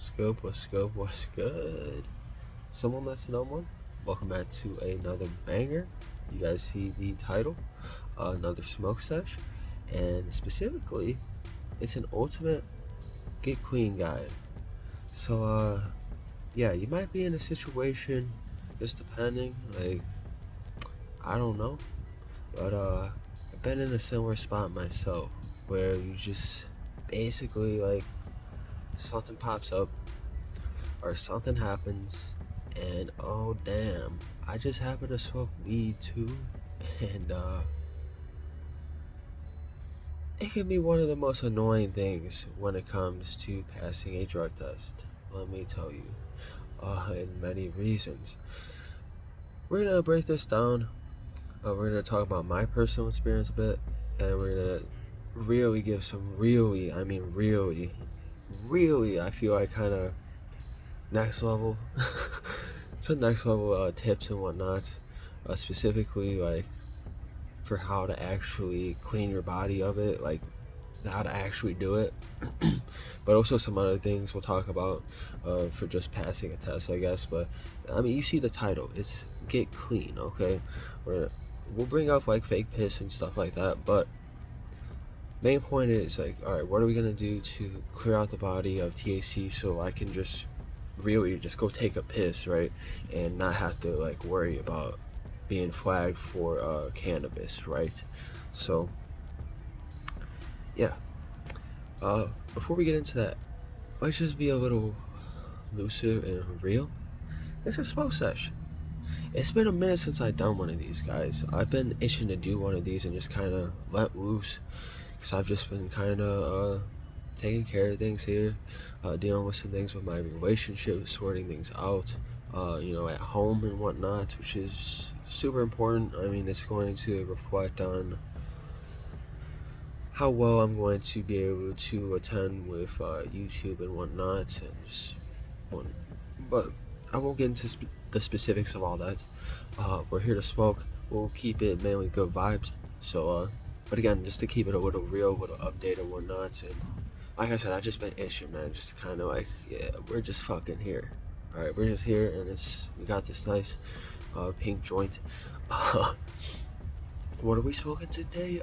What's good, what's good? Someone that's no one. Welcome back to another banger. You guys see the title, another smoke sesh, and specifically, it's an ultimate get clean guide. So, yeah, you might be in a situation, just depending, like, I don't know, but, I've been in a similar spot myself, where you just basically, like, something pops up, or something happens, and oh damn, I just happen to smoke weed too, and it can be one of the most annoying things when it comes to passing a drug test, let me tell you, in many reasons. We're gonna break this down. We're gonna talk about my personal experience a bit, and we're gonna really give some really, I mean really, I feel like kind of next level some next level tips and whatnot, specifically like for how to actually clean your body of it, like how to actually do it. But also some other things we'll talk about for just passing a test, I guess. But I mean, you see the title, it's get clean, okay? We'll bring up like fake piss and stuff like that, but main point is like, all right, what are we gonna do to clear out the body of THC so I can just really just go take a piss, right, and not have to like worry about being flagged for cannabis, right? So yeah, before we get into that, let's just be a little looser and real. It's a smoke sesh. It's been a minute since I've done one of these, guys. I've been itching to do one of these and just kind of let loose, because I've just been kind of taking care of things here, dealing with some things with my relationship, sorting things out, at home and whatnot, which is super important. I mean, it's going to reflect on how well I'm going to be able to attend with YouTube and whatnot, and just but I won't get into the specifics of all that. We're here to smoke. We'll keep it mainly good vibes. So, but again, just to keep it a little real, a little update and whatnot, and like I said, I just been itching, man. Just kind of like, yeah, we're just fucking here. All right, we're just here, and we got this nice pink joint. What are we smoking today?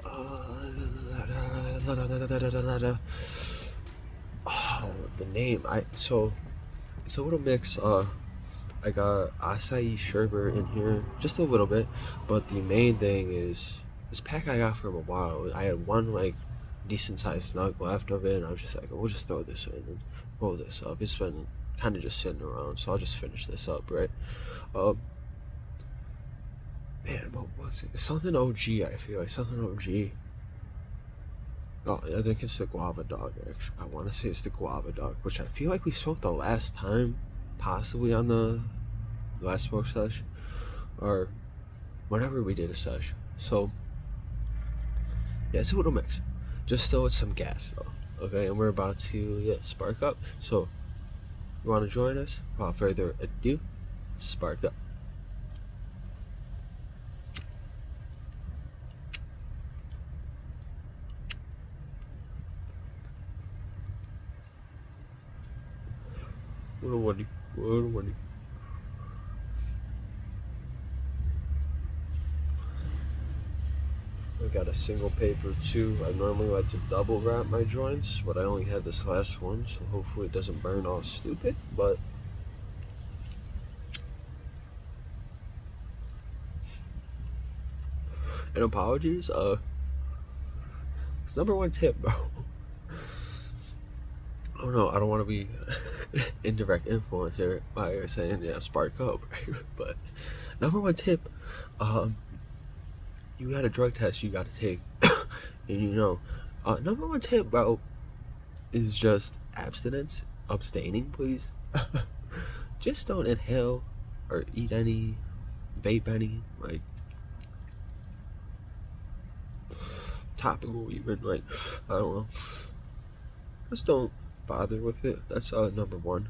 The name. So it's a little mix. I got acai sherbet in here, just a little bit, but the main thing is this pack I got from a while. I had one like decent sized nug left of it, and I was just like, we'll just throw this in and roll this up. It's been kind of just sitting around, so I'll just finish this up, right? Man, what was it? Something OG, I feel like something OG. Oh, I think it's the guava dog, actually. I want to say it's the guava dog, which I feel like we smoked the last time, possibly on the last smoke sesh, or whenever we did a sesh. So yeah, it's a little mix, just throw it some gas though, okay? And we're about to spark up. So you want to join us? Without further ado, spark up. What a wondy, what a wondy. I got a single paper too. I normally like to double wrap my joints, but I only had this last one, so hopefully it doesn't burn all stupid. But and apologies, it's number one tip, bro. Oh no, I don't want to be indirect influencer by saying spark up, right? But number one tip, you got a drug test you got to take, and number one tip, bro, is just abstinence, abstaining, please. Just don't inhale or eat any, vape any, like topical even, like I don't know. Just don't bother with it. That's number one.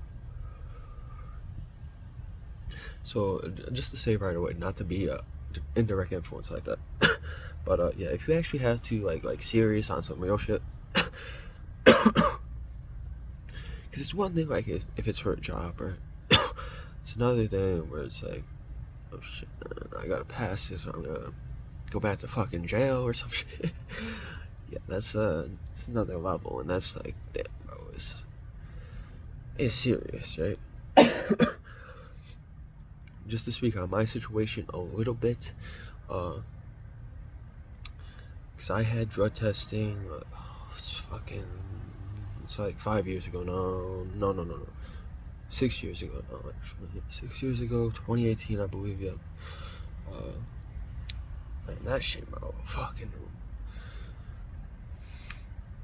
So just to say right away, not to be indirect influence like that. But yeah, if you actually have to like serious on some real shit, because Because it's one thing, like, if it's for a job, right? It's another thing where it's like, oh shit, I gotta pass this, I'm gonna go back to fucking jail or some shit. Yeah, it's another level, and that's like, damn, bro, it's serious, right? Just to speak on my situation a little bit, because I had drug testing, it's like 5 years ago, no, 6 years ago, no, actually, 6 years ago, 2018, I believe, yeah. Man, that shit, bro, fucking.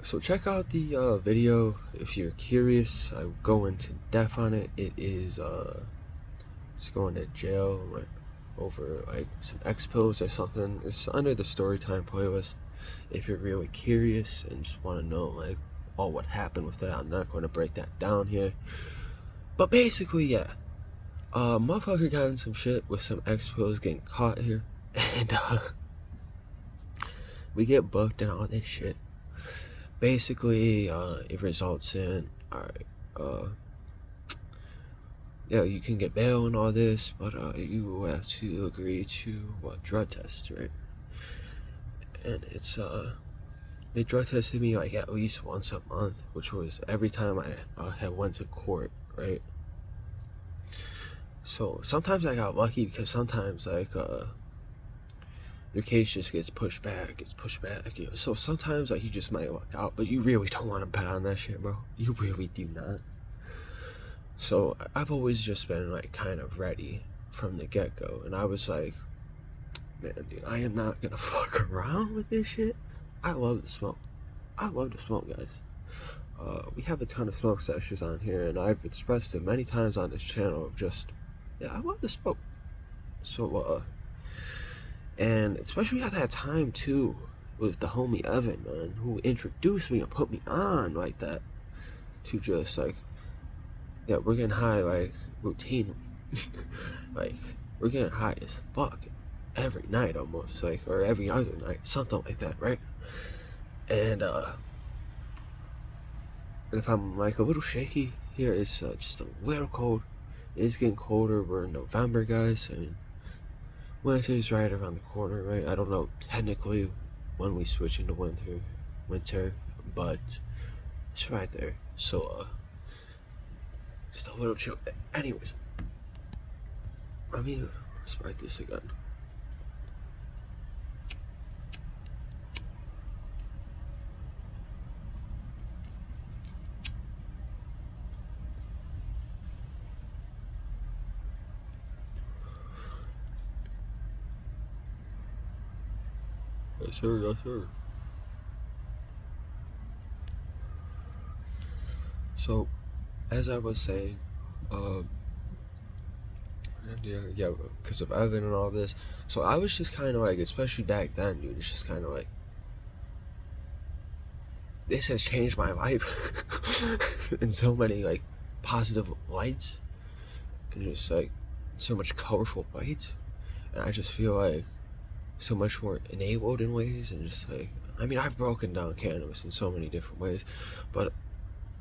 So check out the video if you're curious. I go into depth on it. It is just going to jail, like, over like some X pills or something. It's under the storytime playlist if you're really curious and just want to know like all what happened with that. I'm not going to break that down here, but basically, yeah, motherfucker got in some shit with some X pills, getting caught here, and we get booked and all this shit. Basically, it results in, alright, yeah, you can get bail and all this, but you have to agree to drug test, right? And it's they drug tested me like at least once a month, which was every time I had went to court, right? So sometimes I got lucky because sometimes like your case just gets pushed back, you know? So sometimes like you just might luck out, but you really don't want to bet on that shit, bro. You really do not. So I've always just been like kind of ready from the get-go, and I was like, man, dude, I am not gonna fuck around with this shit. I love to smoke, guys. We have a ton of smoke sessions on here, and I've expressed it many times on this channel of just, yeah, I love to smoke. So and especially at that time too, with the homie Evan, man, who introduced me and put me on like that, to just like, yeah, we're getting high like routinely. Like, we're getting high as fuck every night almost, like, or every other night, something like that, right? And if I'm like a little shaky here, it's just a little cold. It's getting colder. We're in November, guys, and winter is right around the corner, right? I don't know technically when we switch into winter, but it's right there. So just a little chill. Anyways, let me start this again. Yes, sir. Yes, sir. So, as I was saying, yeah, because of Evan and all this. So I was just kind of like, especially back then, dude, it's just kind of like, this has changed my life in so many like positive lights, and just like so much colorful lights, and I just feel like so much more enabled in ways, and just like, I mean, I've broken down cannabis in so many different ways, but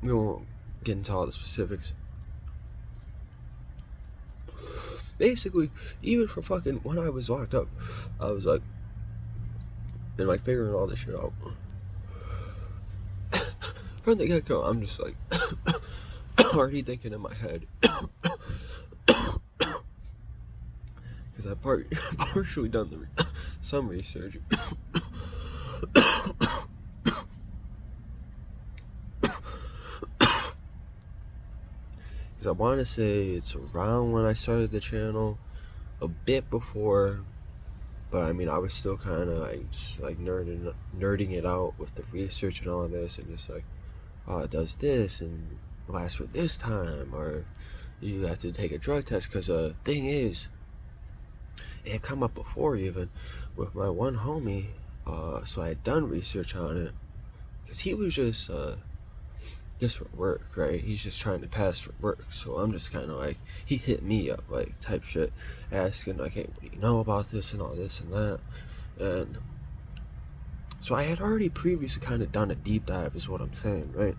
we won't get into all the specifics. Basically, even for fucking when I was locked up, I was like, and like figuring all this shit out. From the get-go, I'm just like already thinking in my head, because I've partially done some research. Because I want to say it's around when I started the channel, a bit before, but I mean, I was still kind of like, just like nerding it out with the research and all this, and just like, oh, it does this and lasts for this time, or you have to take a drug test. Because the thing is, it had come up before even with my one homie, so I had done research on it, because he was just for work, right? He's just trying to pass for work. So I'm just kind of like, he hit me up like type shit, asking like, hey, what do you know about this and all this and that. And so I had already previously kind of done a deep dive, is what I'm saying, right?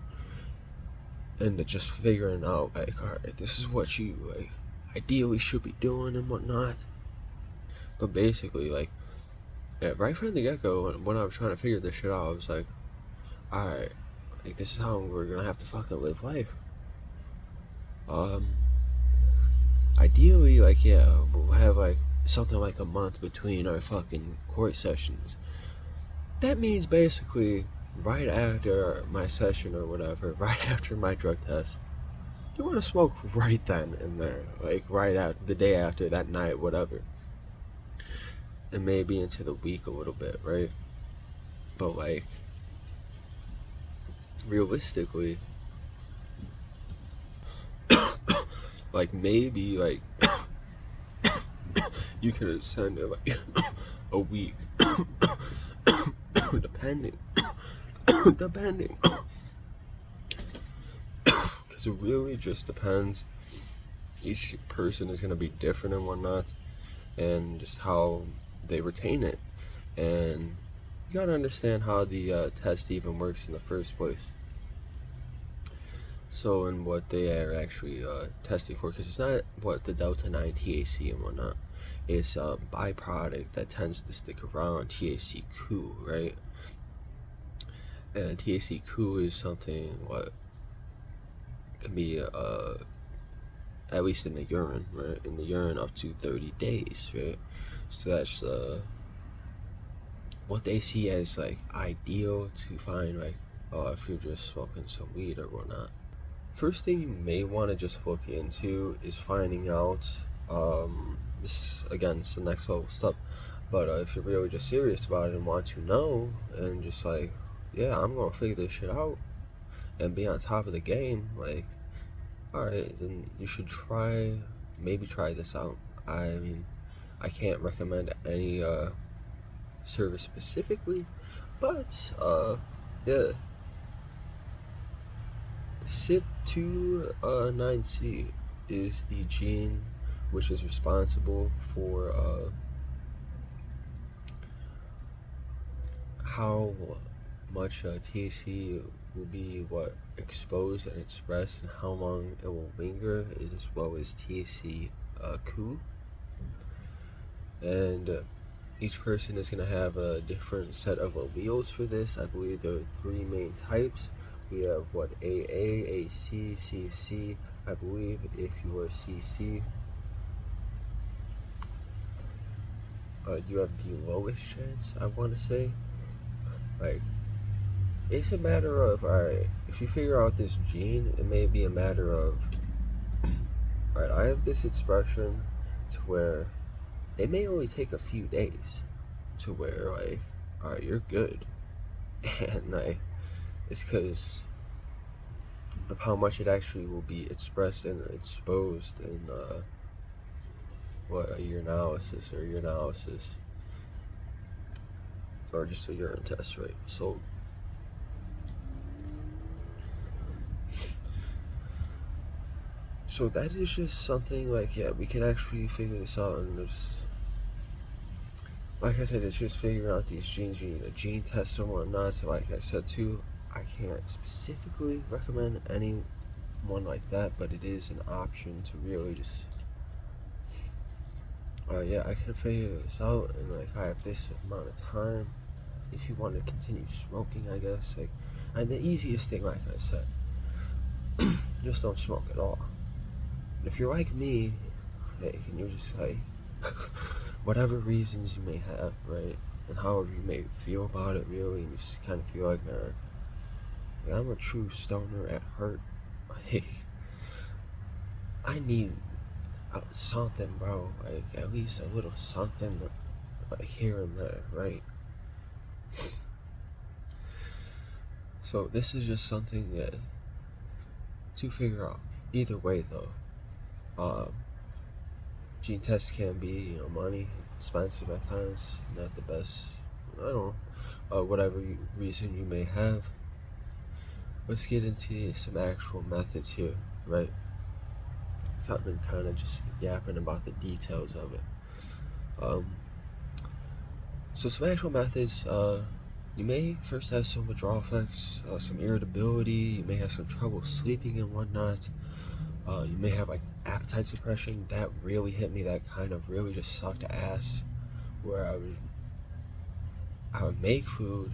and just figuring out like, alright, this is what you like ideally should be doing and whatnot. But basically, like, yeah, right from the get-go, when I was trying to figure this shit out, I was like, alright, like, this is how we're gonna have to fucking live life. Ideally, like, yeah, we'll have like something like a month between our fucking court sessions. That means basically right after my session or whatever, right after my drug test, you want to smoke right then and there, like right after, the day after, that night, whatever, and maybe into the week a little bit, right? But like, realistically, like maybe like you could extend it like a week, depending, because it really just depends. Each person is going to be different and whatnot, and just how they retain it. And you got to understand how the test even works in the first place. So, and what they are actually testing for, because it's not what the delta 9 THC and whatnot. It's a byproduct that tends to stick around, THC-CoO, right? And THC-CoO is something what can be at least in the urine, right? In the urine up to 30 days, right? So that's what they see as like ideal to find, like, if you're just smoking some weed or whatnot. First thing you may want to just look into is finding out, this again, it's the next level stuff, but if you're really just serious about it and want to know, and just like, yeah, I'm gonna figure this shit out and be on top of the game, like, alright, then you should maybe try this out. I mean, I can't recommend any service specifically, but yeah. CYP2A9C is the gene which is responsible for how much THC will be exposed and expressed, and how long it will linger, as well as THC-CoO. And each person is going to have a different set of alleles for this. I believe there are 3 main types. We have AA, AC, CC. I believe if you are CC, you have the lowest chance, I want to say. Like, it's a matter of, alright, if you figure out this gene, it may be a matter of, alright, I have this expression to where it may only take a few days to where, like, alright, you're good. And, like, it's because of how much it actually will be expressed and exposed in, a urinalysis, or just a urine test, right? So that is just something like, yeah, we can actually figure this out, and there's, like I said, it's just figuring out these genes. You need a gene test and whatnot. So like I said too, I can't specifically recommend anyone like that, but it is an option to really just, yeah, I can figure this out, and like I have this amount of time. If you want to continue smoking, I guess, like, and the easiest thing, like I said, just don't smoke at all. If you're like me, like, and you're just like, whatever reasons you may have, right, and however you may feel about it, really, and you just kind of feel like, man, like, I'm a true stoner at heart. Like, I need something, bro. Like, at least a little something, like, here and there, right? So this is just something that to figure out. Either way, though, gene tests can be, money, expensive at times, not the best. I don't know, whatever reason you may have. Let's get into some actual methods here, right? So I've been kind of just yapping about the details of it. So some actual methods, You may first have some withdrawal effects, some irritability, you may have some trouble sleeping and whatnot. You may have like appetite suppression. That really hit me. That kind of really just sucked ass. Where I would make food,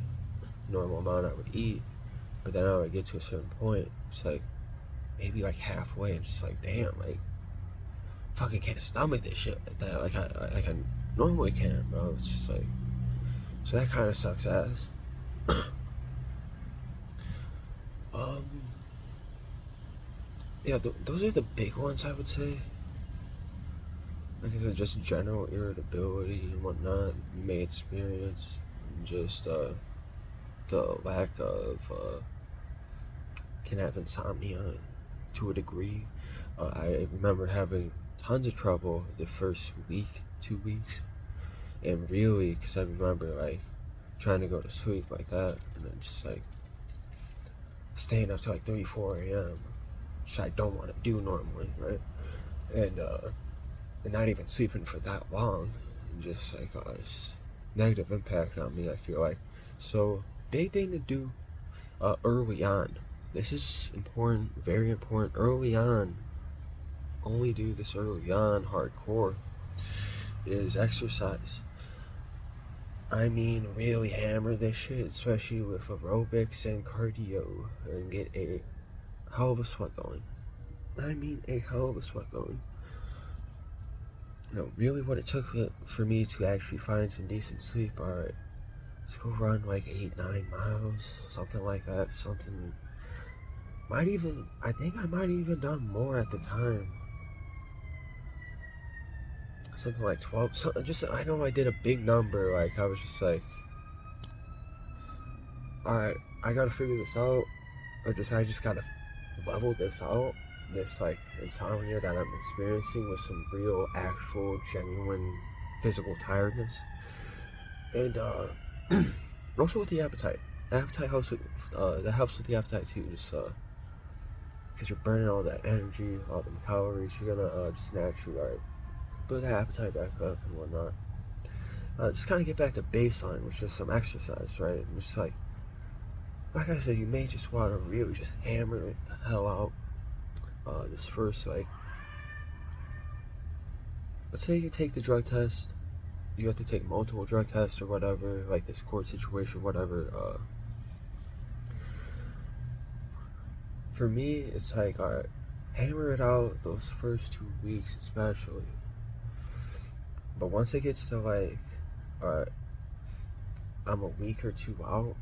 normal amount I would eat, but then I would get to a certain point. It's like maybe like halfway, and just like damn, like fucking can't stomach this shit like that. Like I normally can, bro. It's just like, so that kind of sucks ass. um, yeah, those are the big ones I would say. Like I said, just general irritability and whatnot you may experience. Just the lack of can have insomnia to a degree. I remember having tons of trouble the first week, 2 weeks, and really, because I remember like trying to go to sleep like that, and then just like staying up to like 3, 4 a.m., which I don't want to do normally, right? And not even sleeping for that long, and just like this negative impact on me, I feel like. So, big thing to do early on. This is important, very important. Early on, only do this early on, hardcore, is exercise. I mean, really hammer this shit, especially with aerobics and cardio, and get a hell of a sweat going. I mean, a hell of a sweat going. No, really what it took for me to actually find some decent sleep, alright, let's go run like 8, 9 miles, something like that, something, I think I might even done more at the time. Something like 12, I know I did a big number, like, I was just like, alright, I gotta figure this out, I just gotta level this out, this, like, insomnia that I'm experiencing with some real, actual, genuine physical tiredness. And, also with the appetite. The appetite helps with, that helps with the appetite too, just, because you're burning all that energy, all the calories, you're gonna, just naturally, alright, build that appetite back up and whatnot. Just kind of get back to baseline, which is some exercise, right? And just like I said, you may just want to really just hammer it the hell out. This first, like, let's say you take the drug test, you have to take multiple drug tests or whatever, like this court situation, whatever. For me, it's like, alright, hammer it out those first 2 weeks especially. But once it gets to like, alright, I'm a week or 2 out,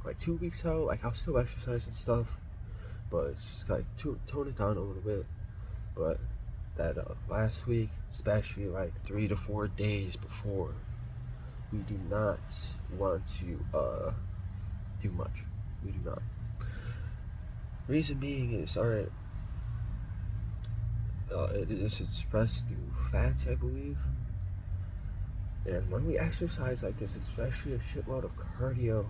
like 2 weeks out, like I'll still exercise and stuff, but it's just like tone it down a little bit. But that last week, especially like 3 to 4 days before, we do not want to do much. We do not. Reason being is, alright, it is expressed through fats, I believe. And when we exercise like this, especially a shitload of cardio,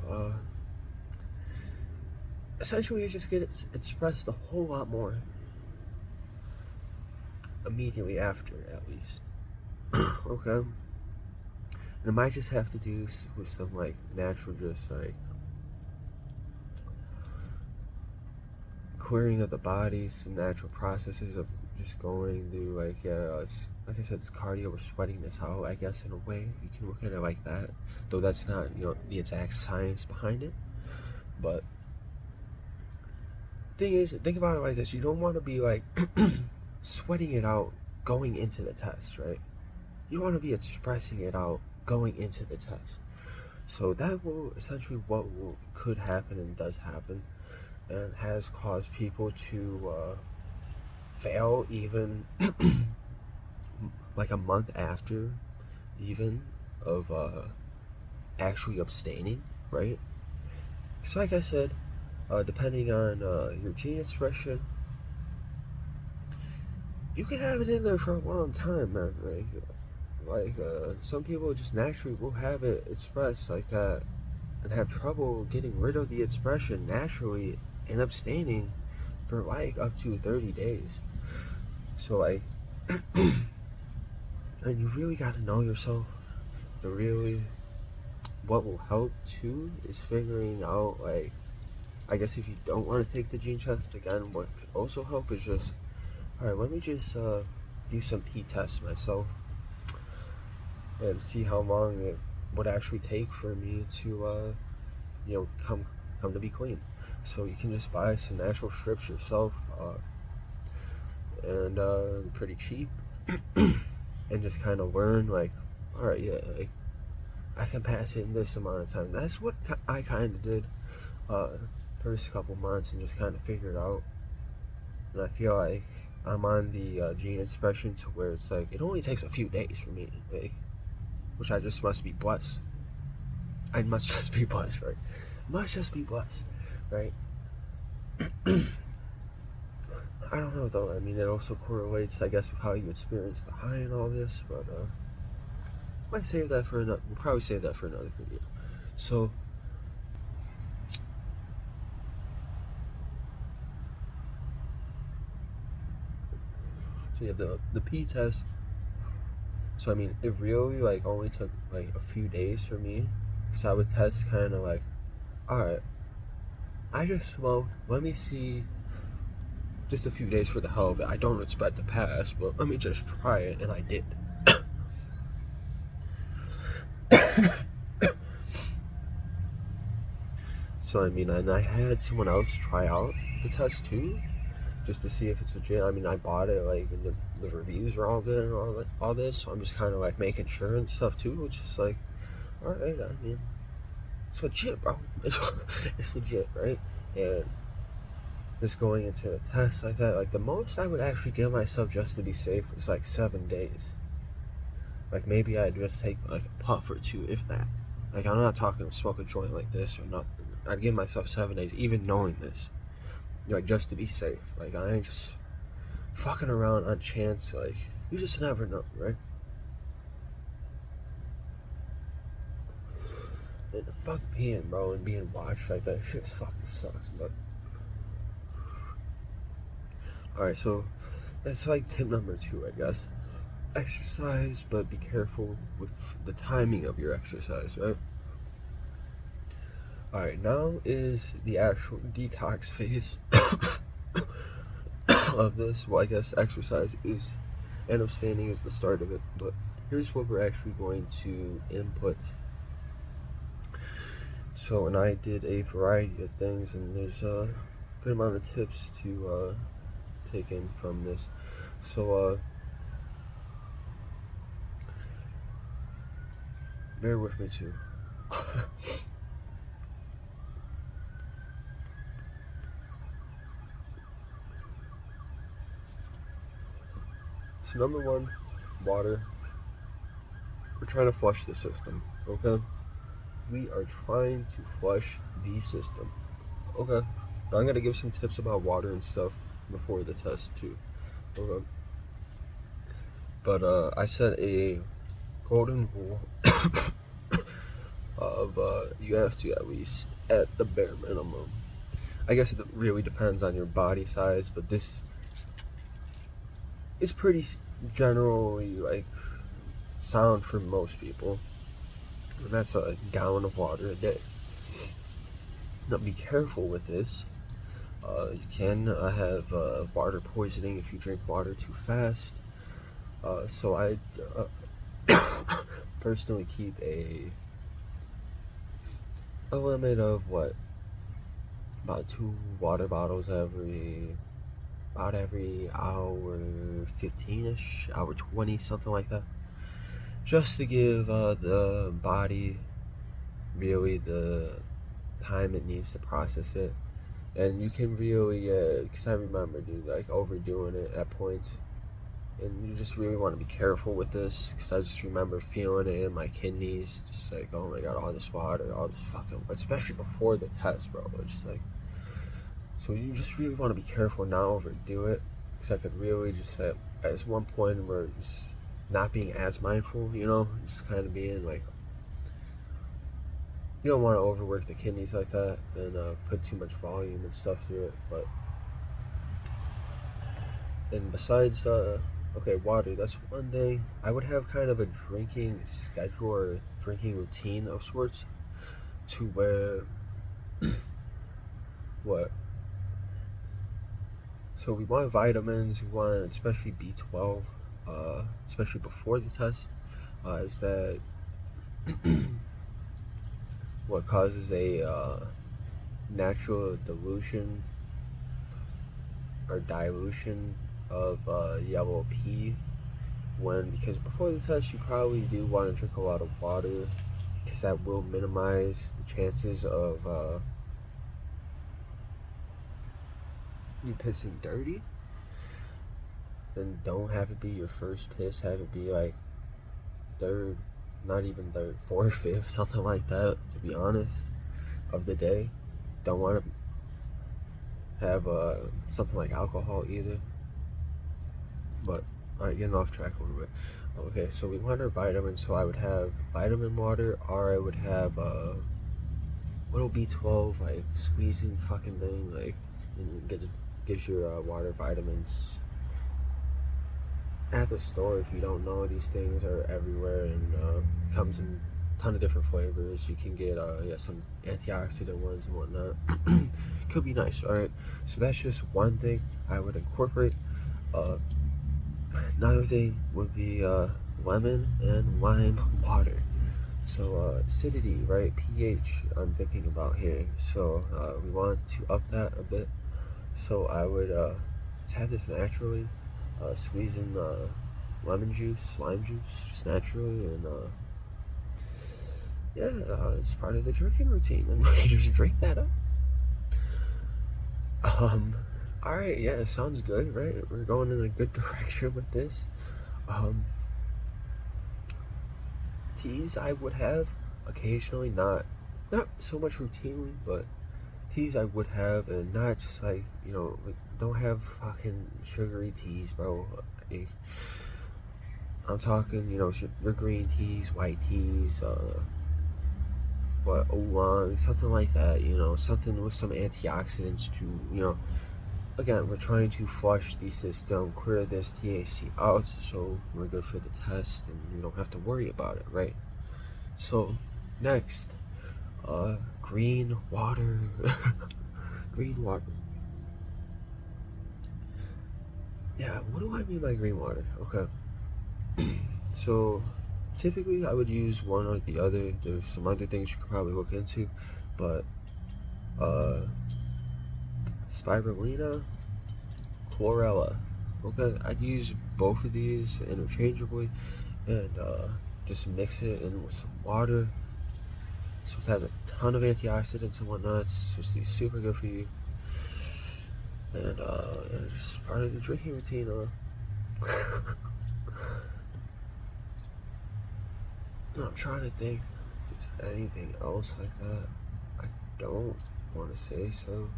essentially you just get it expressed a whole lot more immediately after, at least. Okay? And it might just have to do with some like natural, just like clearing of the body, some natural processes of just going through, like, it's, like I said, it's cardio, we're sweating this out, I guess, in a way. You can look at it like that, though that's not, the exact science behind it. But thing is, think about it like this: you don't want to be like sweating it out going into the test, right? You want to be expressing it out going into the test. So that will essentially could happen and does happen, and has caused people to fail even like a month after even of actually abstaining, right? So like I said, depending on your gene expression, you can have it in there for a long time, man. Like some people just naturally will have it expressed like that and have trouble getting rid of the expression naturally and abstaining for like up to 30 days. So like, and you really got to know yourself to really what will help too is figuring out, like, I guess if you don't want to take the gene test again, what could also help is just, all right, let me just do some pee tests myself and see how long it would actually take for me to come to be clean. So you can just buy some natural strips yourself, and pretty cheap, and just kind of learn, like, all right, yeah, like, I can pass it in this amount of time. That's what I kind of did first couple months, and just kind of figured out. And I feel like I'm on the gene inspection to where it's like it only takes a few days for me, like, which I just must be blessed. I must just be blessed, right? Must just be blessed, right? I don't know though. I mean, it also correlates, I guess, with how you experience the high and all this. But might save that for another. We'll probably save that for another video. So you have the P test. So I mean, it really like only took like a few days for me, because I would test kind of like, all right, I just smoked. Let me see. Just a few days for the hell of it. I don't expect to pass, but let me just try it, and I did. So I mean, and I had someone else try out the test too, just to see if it's legit. I mean, I bought it, like, and the reviews were all good and all this, so I'm just kind of like making sure and stuff too, which is like, all right, I mean, it's legit, bro. It's legit, right? And just going into the test like that, like, the most I would actually give myself just to be safe was like 7 days. Like, maybe I'd just take like a puff or two, if that. Like, I'm not talking smoke a joint like this or nothing. I'd give myself 7 days, even knowing this, like, just to be safe. Like, I ain't just fucking around on chance. Like, you just never know, right? And fuck peeing, bro, and being watched like that shit fucking sucks. But alright, so that's like tip number 2, I guess. Exercise, but be careful with the timing of your exercise, right? Alright, now is the actual detox phase of this. Well, I guess exercise is, and abstaining is the start of it, but here's what we're actually going to input. So, and I did a variety of things, and there's a good amount of tips to take in from this. So, bear with me too. So number 1, water. We're trying to flush the system, okay? We are trying to flush the system, okay? Now I'm gonna give some tips about water and stuff before the test too, okay? But I set a golden rule of you have to, at least at the bare minimum. I guess it really depends on your body size, but this is pretty generally like sound for most people, and that's a gallon of water a day. Now be careful with this. You can have water poisoning if you drink water too fast. So I personally keep a limit of what, about 2 water bottles every hour 15ish, hour 20, something like that, just to give the body really the time it needs to process it. And you can really, because I remember, dude, like, overdoing it at points, and you just really want to be careful with this, because I just remember feeling it in my kidneys, just like, oh my god, all this water, all this fucking, especially before the test, bro. It's just like, so you just really want to be careful, not overdo it, because I could really just at this one point where just not being as mindful, just kind of being like, you don't want to overwork the kidneys like that and put too much volume and stuff through it. But, and besides Okay, water, that's one thing. I would have kind of a drinking schedule or drinking routine of sorts to where what? So we want vitamins, we want especially B12, especially before the test, is that what causes a natural dilution or dilution of yellow pea because before the test you probably do want to drink a lot of water because that will minimize the chances of you pissing dirty. And don't have it be your first piss, have it be like third, not even third, fourth, fifth, something like that, to be honest, of the day. Don't want to have something like alcohol either. But alright, getting off track a little bit. Okay, so we want our vitamins, so I would have vitamin water, or I would have little B12, like squeezing fucking thing, like gives your water vitamins at the store. If you don't know, these things are everywhere and comes in a ton of different flavors. You can get some antioxidant ones and whatnot. Could be nice. All right, so that's just one thing I would incorporate. Another thing would be lemon and lime water. So acidity, right? pH I'm thinking about here. So we want to up that a bit. So I would just have this naturally, squeeze in lemon juice, lime juice, just naturally, and it's part of the drinking routine, and we just drink that up. All right, yeah, sounds good, right? We're going in a good direction with this. Teas I would have occasionally, not so much routinely, but teas I would have, and not just like, like, don't have fucking sugary teas, bro. Like, I'm talking, your green teas, white teas, oolong, something like that, something with some antioxidants to, again, we're trying to flush the system, clear this THC out, so we're good for the test, and we don't have to worry about it, right? So, next, green water. Green water. Yeah, what do I mean by green water? Okay. So, typically I would use one or the other. There's some other things you could probably look into, but spirulina, chlorella. Okay, I'd use both of these interchangeably and just mix it in with some water. So it has a ton of antioxidants and whatnot. It's supposed to be super good for you. And it's just part of the drinking routine. I'm trying to think if there's anything else like that. I don't want to say so,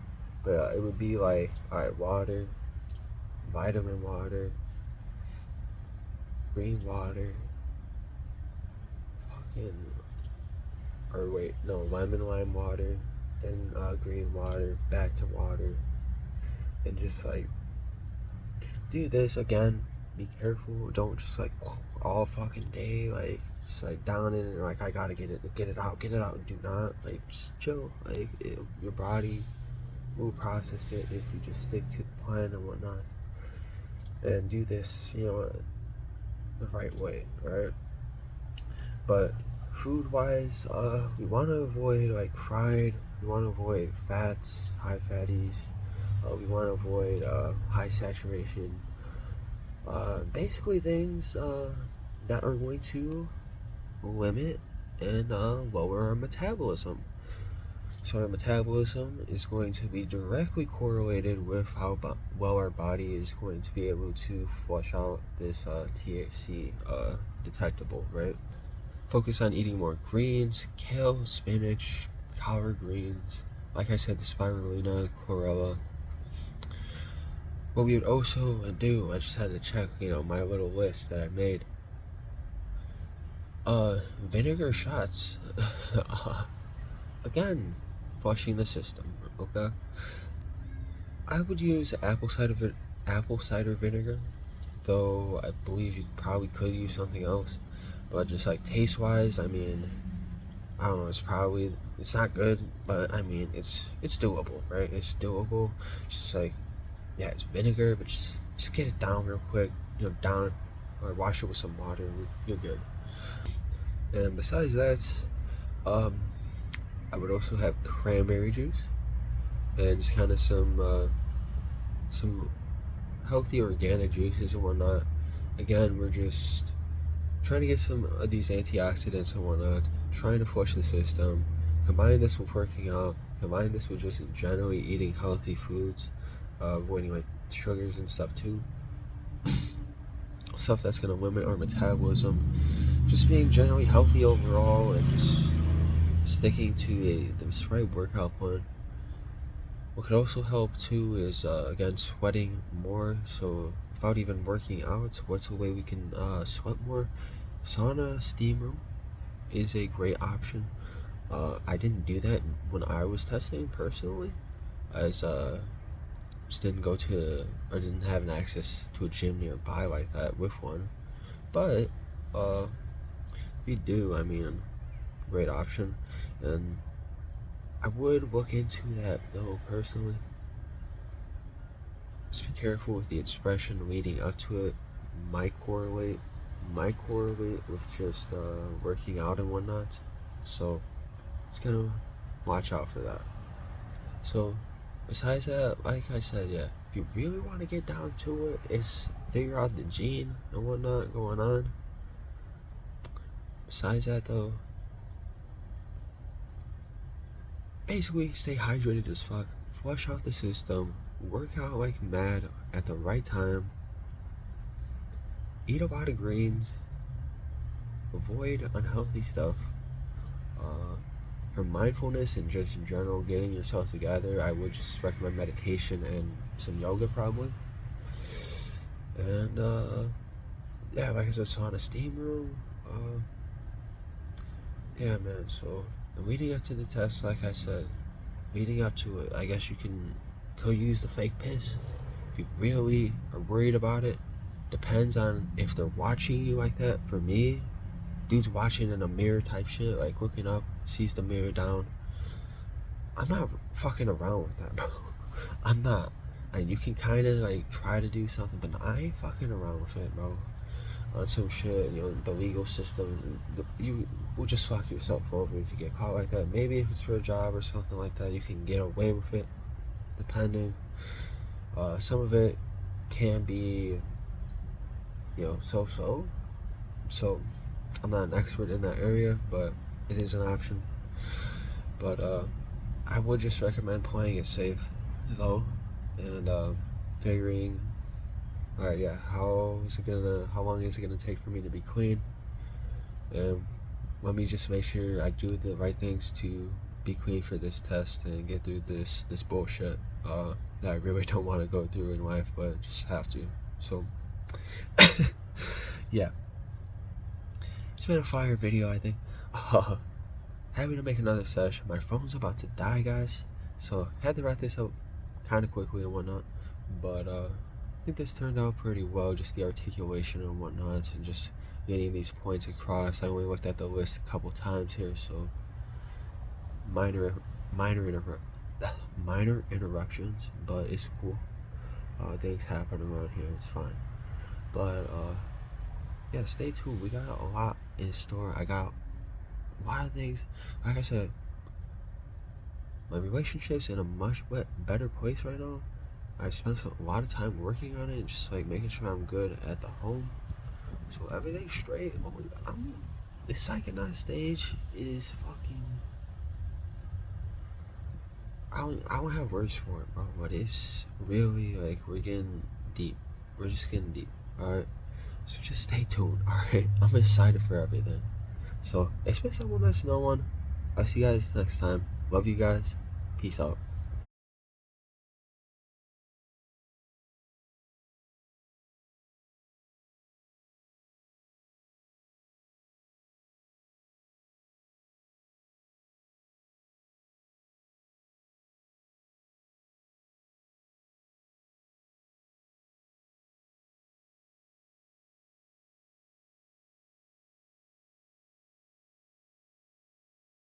but it would be like, alright, water, vitamin water, green water, lemon lime water, then green water, back to water, and just like do this again. Be careful. Don't just like all fucking day, like just like down in it, like I gotta get it out. Do not, like, just chill. Like your body will process it if you just stick to the plan and whatnot, and do this, the right way, right? But food wise, we want to avoid like fried. We want to avoid fats, high fatties. We want to avoid high saturation. Basically things that are going to limit and lower our metabolism. So our metabolism is going to be directly correlated with how well our body is going to be able to flush out this THC detectable, right? Focus on eating more greens, kale, spinach, collard greens. Like I said, the spirulina, chlorella. What we would also do, I just had to check, my little list that I made. Vinegar shots. Again, flushing the system, okay? I would use apple cider vinegar. though I believe you probably could use something else. But just like taste wise, I mean, I don't know, it's not good, but I mean, it's doable, right? It's doable. Just like, yeah, it's vinegar, but just get it down real quick, down, or wash it with some water, you're good. And besides that, um, I would also have cranberry juice and just kind of some healthy organic juices and whatnot. Again, we're just trying to get some of these antioxidants and whatnot, trying to flush the system, combine this with working out, combine this with just generally eating healthy foods, avoiding like sugars and stuff too, stuff that's going to limit our metabolism, just being generally healthy overall, and just sticking to this right workout plan. What could also help too is again sweating more. So without even working out, what's a way we can sweat more? Sauna, steam room is a great option. I didn't do that when I was testing personally, as just didn't go to, or didn't have an access to a gym nearby like that with one. But if you do, I mean, great option. And I would look into that though personally. Just be careful with the expression leading up to it. Might correlate with just working out and whatnot. So just gonna watch out for that. So besides that, like I said, yeah, if you really want to get down to it, it's figure out the gene and whatnot going on. Besides that though, basically stay hydrated as fuck, flush out the system, work out like mad at the right time, eat a lot of greens, avoid unhealthy stuff. For mindfulness and just in general getting yourself together, I would just recommend meditation and some yoga probably. And yeah, like I said, sauna, steam room. Yeah, man. So leading up to the test, like I said, leading up to it, I guess you could use the fake piss if you really are worried about it. Depends on if they're watching you like that. For me, dude's watching in a mirror type shit, like looking up, sees the mirror down. I'm not fucking around with that, bro. I'm not. And you can kind of like try to do something, but I ain't fucking around with it, bro. On some shit, the legal system, you will just fuck yourself over if you get caught like that. Maybe if it's for a job or something like that, you can get away with it, depending. Some of it can be, so-so. So, I'm not an expert in that area, but it is an option. But I would just recommend playing it safe, though, and figuring, all right, yeah, how long is it gonna take for me to be clean? And let me just make sure I do the right things to be clean for this test and get through this bullshit that I really don't want to go through in life, but just have to. So, yeah, it's been a fire video, I think. Happy to make another session. My phone's about to die, guys, so had to wrap this up kind of quickly and whatnot. But I think this turned out pretty well, just the articulation and whatnot, and just getting these points across. I only looked at the list a couple times here, so minor interruptions, but it's cool. Things happen around here, it's fine. But yeah, stay tuned. We got a lot in store. I got a lot of things. Like I said, my relationship's in a much better place right now. I spent a lot of time working on it, just like making sure I'm good at the home. So everything's straight. The psychonaut stage is fucking. I don't have words for it, bro. But it's really like we're getting deep. We're just getting deep. All right. So just stay tuned. All right. I'm excited for everything. So it's been someone that's no one. I'll see you guys next time. Love you guys. Peace out.